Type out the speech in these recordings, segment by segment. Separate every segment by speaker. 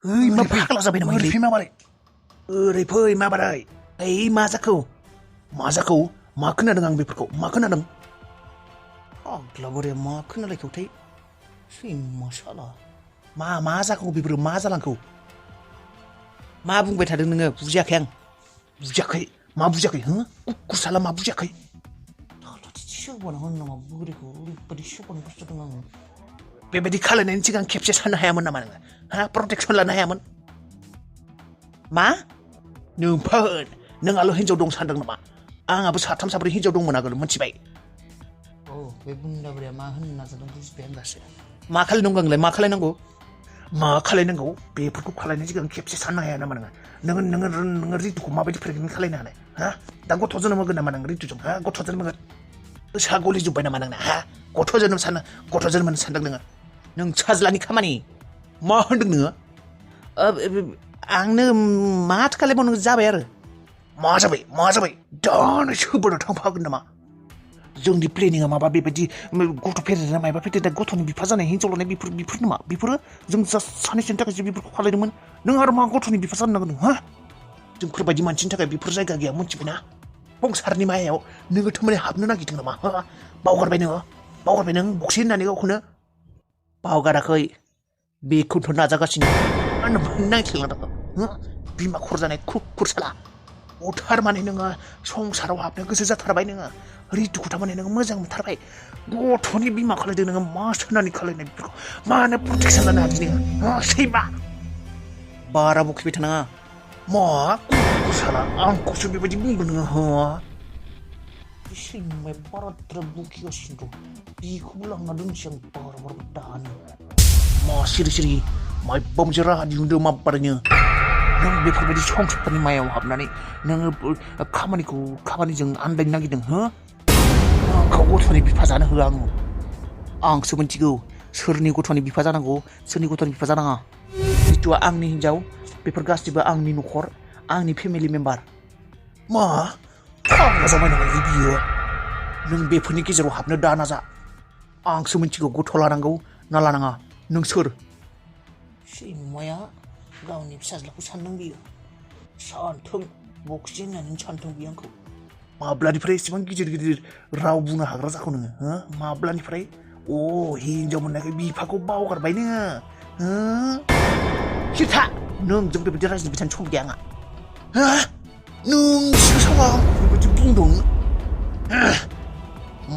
Speaker 1: เฮ้ยมาพักเราจะไปทำไมเลยมาบ้าเลยเพ่ยมาบ้าเลยไอ้มาสักเขามาขึ้นอะไรดังแบบเขามาขึ้นอะไรดังอ๋อกลับเรียมาขึ้นอะไรเขาที่สิมาชาลามาสักเขาแบบมาสักหลังเขามาบุ้งไปทัดดึงเงาบุญยักษ์บุญยักษ์มาบุญยักษ์ฮะกุศลมาบุญยักษ์เราที่ชอบวันนั้นมาบุญยักษ์ไปที่ชอบวันกุศลนั่งไปที่ขั้นนั้นจริงๆแคปชั่นให้มันนะมันฮะ protection ละนะให้มันมาหนึ่งเพิ่นหนึ่งอะไรให้เจ้าดงชันดังนะมาอาบุษาทำสับปะรดให้เจ้าดงมันอะไรมันชิบะโอ้เว็บบุญดาบเรียมาหันน่าจะต้องรู้สึกยังไงสิมาขั้นนึงกันเลยมาขั้นนึงกูเป๊ะพูดกูขั้นนั้นจริงๆแคปชั่นให้นะมันนึงรีตุกูมาไปที่เพลงขั้นนั้นนะฮะดังกูทอดจนมันกันนะมันรีตุจงฮะกูทอดจนมันกันชาโกลิจุไปนะมันนะฮะกูทอดจนมันสันดังนึงนึงชาจลานี่ข้ามันนี่มาหันดึงเนื้อआंनो माथो खालामबावनो जाबाय आरो मा जाबाय दानो सोरबा थांफागोन नामा जोंनि प्लेनिंआ माबा बेबायदि गथ' फेदेरनाय माबा फेदेरनाय गथ'नि बिफा जानाय हिनजाव लानाय बेफोर नामा बेफोरो जों सानैसोनि थाखायसो बेफोरखौ खालामदोंमोन नों आरो मा गथ'नि बिफा जानो नांगौ हा जोंफोरबायदि मानसिनि थाखाय बेफोर जायगा गैया मोनथिबायना संसारनि मायाव नोङो थारमाने हाबनो नागिरदों नामा बावगारबाय नों बक्सि होननानै गावखौनो बावगाराखै बेखौथ' नाजागासिनो आंनो नांथेलांदों बिमा खर जानाय खुरसाला थारमाने नोङो संसाराव हाबनो गोसो जाथारबाय नोङो रितुखौ थारमाने नोङो मोजां मोनथारबाय गथ'नि बिमा खालायदों नोङो मा सोनानै खालायनाय बेफोरखौ मानो प्रटेक्सन लानो हादों नोङो सैमा बारा बखिबाय थानाङा मा खुरसाला आंखौसो बेबायदि बुंदों नोङो सैमाया बाराद्राय बखिगासिनो दं बेखौबो लांना दोनसै आं बार दानो मा सिरि माबा मोनसे राहा दिहुनदो मा बारायनो नों बेफोरबायदि संसारनि मायाव हाबनानै नोङो खामानिजों आन्दायनो नागिरदों हो आंखौ गथ'नि बिफा जानो होआ आंसो मिथिगौ सोरनि गथ'नि बिफा जानांगौ सोरनि गथ'नि बिफा जानाङा जितुआ आंनि हिनजाव बेफोर गासिबो आंनि न'खर आंनि फेमिलि मेम्बार मा फाग्ला जाबाय नालाय बियो नों बेफोरनि गेजेराव हाबनो दा नाजा आंसो मिथिगौ गथ' लानांगौ ना लानाङा नों सोर सैमाया गावनि फिसाज्लाखौ सानदों बियो सानथों बक्सि होननानै सानथों बियो आंखौ माब्लानिफ्राय एसेबां गिदिर राव बुंनो हाग्रा जाखौ नोङो हो माब्लानिफ्राय हिनजाव मोननायखाय बिफाखौ बावगारबाय नोङो खिथा नोंजों बेबायदि रायज्लायबाय थानो सम गैया आंहा नोंसो सावा बेबायदि बुंदों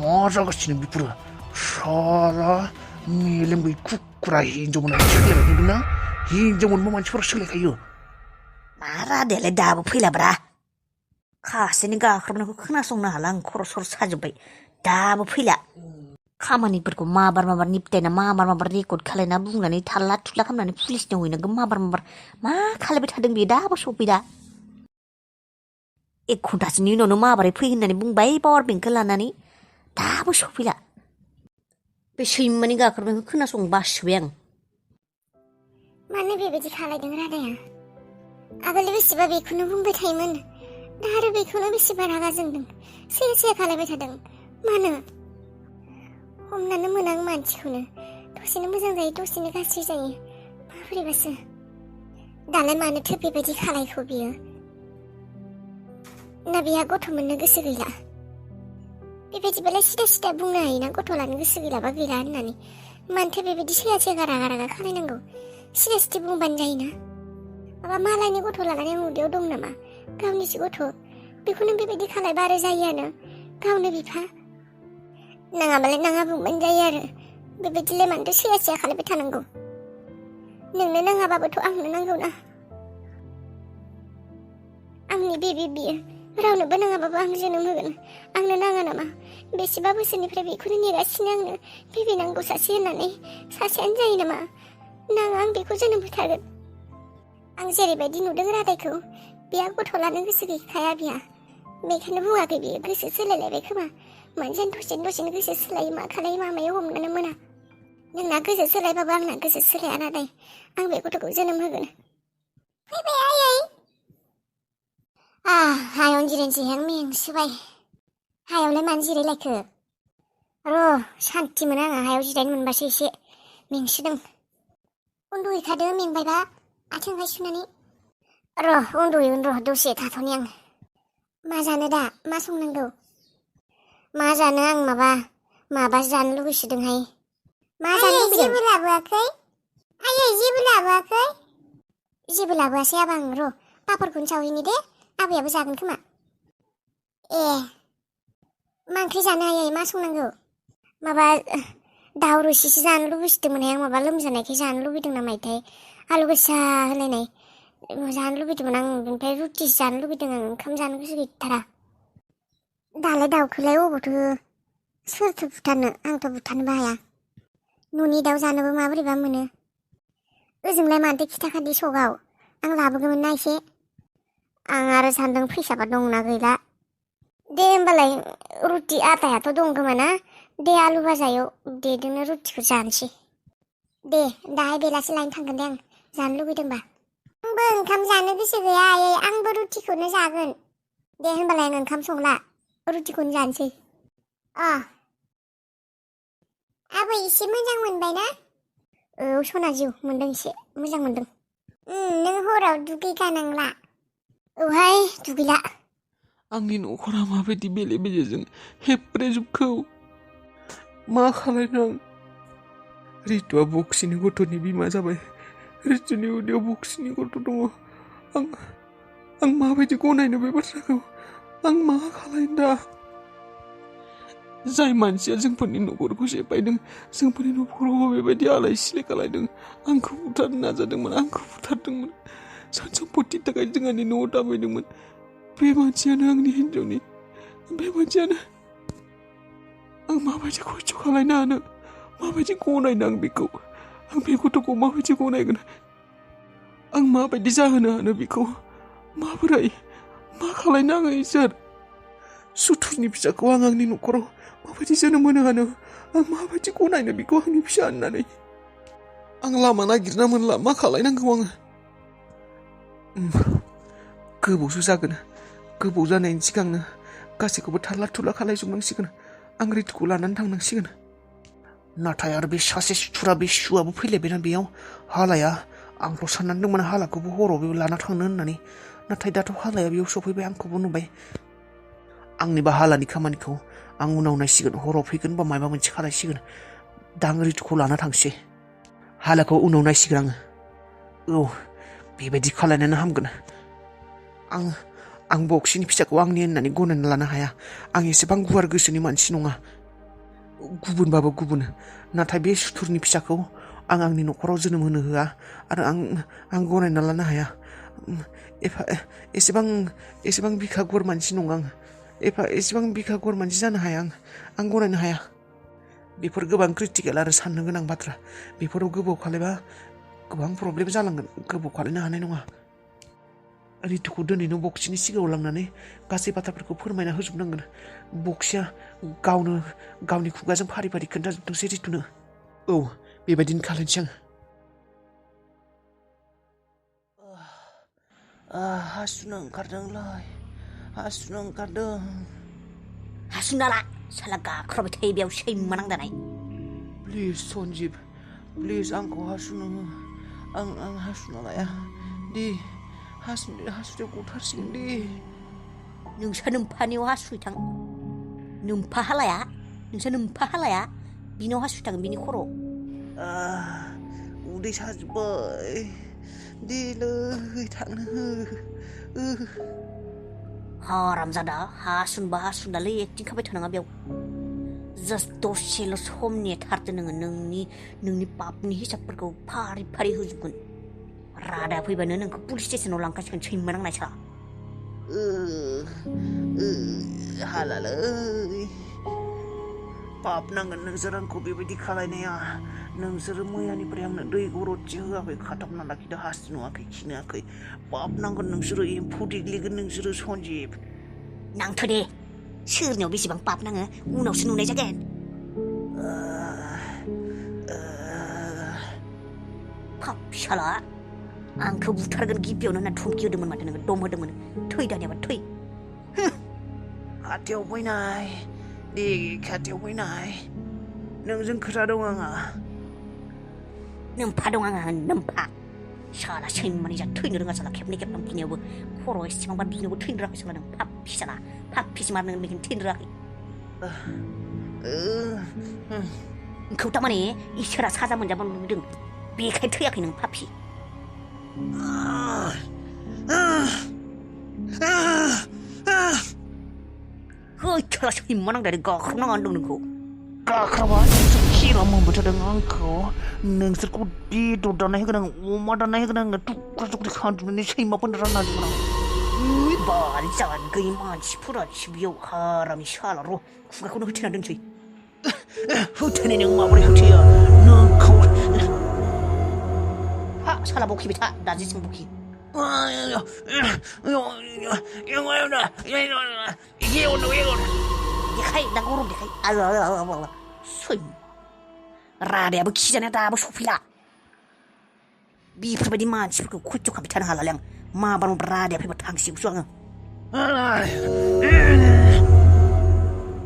Speaker 1: मा जागासिनो बेफोरो साला मेलेम गैयै कुकुरा हिनजाव मोननानै सोलायबाय नुदोंना हिनजाव मोनबा मानसिफोरा सोलायखायो
Speaker 2: मा रादायालाय दाबो फैलाब्रा खासेनि गाख्रबनायखौ खोनासंनो हाला आं खर' सर साजोब्बाय दाबो फैला खामानिफोरखौ माबार निपटायना माबार रेकर्ड खालायना बुंनानै थाल्ला थुल्ला खालामनानै पुलिसनियाव हैनांगौ माबार मा खालायबाय थादों बेयो दाबो सफैदा 1 घन्टासोनि उनावनो माबारै फै होननानै बुंबाय पावार बेंकखौ लानानै दाबो सफैला बे सैमानि गाख्रबनायखौ खोनासंनो बासिबाय आं
Speaker 3: मानो बेबायदि खालायदों रादाया आगोल बेसेबा बेखौनो बुंबाय थायोमोन दा आरो बेखौनो बेसेबा रागा जोंदों सैया खालायबाय थादों मानो हमनानो मोना आं मानसिखौनो दसेनो मोजां जायो दसेनो गाज्रि जायो माबोरैबासो दालाय मानोथो बेबायदि खालायखो बियो ना बिहा गथ' मोननो गोसो गैला बेबायदिबालाय सिदा बुंनो हायोना गथ' लानो गोसो गैलाबा गैला होननानै मानोथो बेबायदि सैया रागा खालायनांगौ सिदा बुंबानो जायोना माबा मालायनि गथ' लानानै उदैयाव दं नामा गावनिसो गथ' बेखौनो बेबायदि खालायबा आरो जायोआनो गावनो बिफा नाङाबालाय नाङा बुंबानो जायो आरो बेबायदिलाय मानोथो सैया खालायबाय थानांगौ नोंनो नाङाबाबोथ' आंनो नांगौना आंनि बेबि बियो रावनोबो नाङाबाबो आं जोनोम होगोन आंनो नाङा नामा बेसेबा बोसोरनिफ्राय बेखौनो नेगासिनो आंनो बेबि नांगौ सासे होननानै सासेयानो जायो नामा नाङा आं बेखौ जोनोम होथारगोन आं जेरैबायदि नुदों रादायखौ बेहा गथ' लानो गोसो गैखाया बिहा बेखायनो बुङाखै बियो गोसो सोलायलायबाय खोमा मानसियानो दसेनो गोसो सोलायो मा खालायो मामायाव हमनानै मोना नोंना गोसो सोलायबाबो आंना गोसो सोलाया रादाय आं बे गथ'खौ जोनोम होगोन फैबाय आयै हायावनो जिरायनोसै आं मेंसोबाय हायावलाय मानो जिरायलायखो र' सान्थि मोना आंहा हायाव जिरायनो मोनबासो एसे मेंसोदों उन्दुहैखादो मेंबायबा आथिंहाय सुनानै उन्दुयो दसे थाथ'नि आं मा जानो दा मा संनांगौ मा जानो आं माबा जानो लुगैसोदोंहाय मा जानो लुगैदों जेबो लाबोआखै आयै जेबो लाबोआसै आबा आं पापरखौनो सावहैनि दे आबैयाबो जागोन खोमा ए मा ओंख्रि जानो आयै मा संनांगौ माबा दाउ रोसिसो जानो लुबैसोदोंमोनहाय आं माबा लोमजानायखाय जानो लुबैदों नामायथाय आलु गोसा होलायनाय जानो लुबैदोंमोन आं ओमफ्राय रुटिसो जानो लुबैदों आं ओंखाम जानो गोसो गैथारा दालाय दाउखौलाय अबावथो सोरथो बुथारनो आंथ' बुथारनोबो हाया न'नि दाउ जानोबो माबोरैबा मोनो ओजोंलाय मानोथो खिथाखादि सगाव आं लाबोगौमोन ना एसे आं आरो सान्दों फैसाबा दंना गैला दे होमबालाय रुटि आटायाथ' दं खोमा ना दे आलु भाजायाव देदोंनो रुटिखौ जानोसै दे दाहाय बेलासि लायनो थांगोन दे आं जानो लुगैदोंबा आंबो ओंखाम जानो गोसो गैया आयै आंबो रुटिखौनो जागोन दे होमबालाय आं ओंखाम संला रुटिखौनो जानोसै आबै एसे मोजां मोनबाय ना औ सना जिउ मोनदों एसे मोजां मोनदों नों हराव दुगैगानांला औहाय दुगैला
Speaker 4: आंनि न'खरा माबायदि बेले बेजेजों हेब्रेजोबखौ मा खालायनो आं रितुआ बक्सिनि गथ'नि बिमा जाबाय रितुनि उदैयाव बक्सिनि गथ' दङ आं माबायदि गनायनो बे बाथ्राखौ आं मा खालायनो दा जाय मानसिया जोंफोरनि न'खरखौ सेफायदों जोंफोरनि न'खराव बेबायदि आलाय सिलाय खालायदों आंखौ बुथारनो नाजादोंमोन आंखौ बुथारदोंमोन सान सम्पतिनि थाखाय जोंहानि न'आव दाबायदोंमोन बे मानसियानो आंनि हिन्जावनि बे मानसियानो आं माबायदि खस्थ' खालायनो हानो माबायदि गनायनो आं बेखौ आं बे गथ'खौ माबायदि गनायगोन आं माबायदि जाहोनो हानो बेखौ माबोरै मा खालायनो आङो इसोर सुथुरनि फिसाखौ आं आंनि न'खराव माबायदि जोनोम होनो हानो आं माबायदि गनायनो बेखौ आंनि फिसा होननानै आं लामा नागिरना मोनला मा खालायनांगौ आङो गोबावसो जागोन गोबाव जानायनि सिगांनो गासैखौबो थारला थुरला खालायजोबनांसिगोन आं रितुखौ लानानै थांनांसिगोन नाथाय आरो बे सासे सुथुरा बे सुआबो फैलायबायना बेयाव हालाया आंथ' साननानै दंमोन हालाखौबो हराव बेयाव लाना थांनो होननानै नाथाय दाथ' हालाया बेयाव सफैबाय आंखौबो नुबाय आंनिबा हालानि खामानिखौ आं उनाव नायसिगोन हराव फैगोन बा माबा मोनसे खालायसिगोन दा आं रितुखौ लाना थांसै हालाखौ उनाव नायसिगोन आङो औ बेबायदि खालायनानै हामगोन आं बक्सिनि फिसाखौ आंनि होननानै गनायना लानो हाया आं एसेबां गुवार गोसोनि मानसि नङा गुबुनबाबो गुबुन नाथाय बे सुथुरनि फिसाखौ आं आंनि न'खराव जोनोम होनो होआ आरो आं गनायना लानो हाया एसेबां बिखा गुवार मानसि नङा आं एसेबां बिखा गुवार मानसि जानो हाया आं गनायनो हाया बेफोर गोबां क्रिटिकेल आरो साननो गोनां बाथ्रा बेफोराव गोबाव खालायबा गोबां प्रब्लेम जालांगोन गोबाव खालायनो हानाय नङा रितुखौ दिनैनो बक्सिनि सिगाङाव लांनानै गासै बाथ्राफोरखौ फोरमायना होजोबनांगोन बक्सिया गावनि खुगाजों फारि फारि खोन्थाजोबदोंसै रितुनो औ बेबायदिनो खालायनोसै आं हासुनो ओंखारदों
Speaker 2: हासुनाला साला गाख्रबाय थायो बेयाव सैमा नांदानाय
Speaker 4: प्लिज सन्जिब प्लिज आंखौ हासुनो आं हासुना लाया दे हासुदैयाव गथारसिगोन दे
Speaker 2: नोंसा नोम्फानियाव हासुहैथां नोम्फा हालाया बिनाव हासुहैथांगोन बिनि खर'
Speaker 4: उदै साजोब्बाय देलै थांनो हो
Speaker 2: हारामजादा हासुनालै एक्टिं खालामबाय थानाङा बेयाव जास्ट दसेल' सम नेथारदो नोङो नोंनि पापनि हिसाबफोरखौ फारि फारि होजोबगोन रादा फैबानो नोंखौ पुलिस स्टेसनाव लांखासिगोन सैमा नांनाय साला
Speaker 4: हालालै पाप नांगोन नोंसोर आंखौ बेबायदि खालायनाया नोंसोरो मैयानिफ्राय आंनो दै गरदसि होआखै खाथाबना लाखिदो हासुवाखै खिनायाखै पाप नांगोन नोंसोरो एम्फौ देग्लिगोन नोंसोरो सन्जिब
Speaker 2: नांथो दे सोरनियाव बेसेबां पाप नाङो उनावसो नुनाय जागोन पाप साला आंखौ बुथारगोन गिबियावनो होनना धुमखि होदोंमोन माथो नोङो दम होदोंमोन थै दानियाबा थै
Speaker 4: खाथियाव फैनाय दे खाथियाव फैनाय नोंजों खोथा दं आंहा
Speaker 2: नोम्फा दं आंहा नोम्फा साला सैमानि जा थैनो रोङा साला खेबनै खेबथाम बिनायावबो खर' एसेबांबा बिनायावबो थैनो रोङाखै साला नों फाफि साला फाफिसो मार नों बेखौनो थैनो रोङाखै नोंखौ थारमाने इसोरा साजा मोनजाबा नुदों बेखायनो थैयाखै नों फाफि साला सैमा नांदाय गाख्रबनाङा होनदों नोंखौ
Speaker 1: गाख्राबा नोंसोर खेला मोनबोथारदों आंखौ नोंसोरखौ बेदर दाननाय होगोन आं अमा दाननाय होगोन आङो थुख्रा थुख्रि खालामजोबनानै सैमाफोरनो रानना होगोन आं
Speaker 2: बारि जान गैयै मानसिफोरासो बेयाव हारामि साला र' खुगाखौनो होथेना दोनसै
Speaker 1: होथेनाय नों माबोरै होथेयो नोंखौ
Speaker 2: हा साला बखिबाय था दाजिसिम बखि देखाय दा गरम देखाय सैमा रादायाबो खिजानाया दाबो सफैला बेफोरबायदि मानसिफोरखौ खयथ' खालामबाय थानो हालालै आं माबार रादाया फैबा थांसिगौसो आङो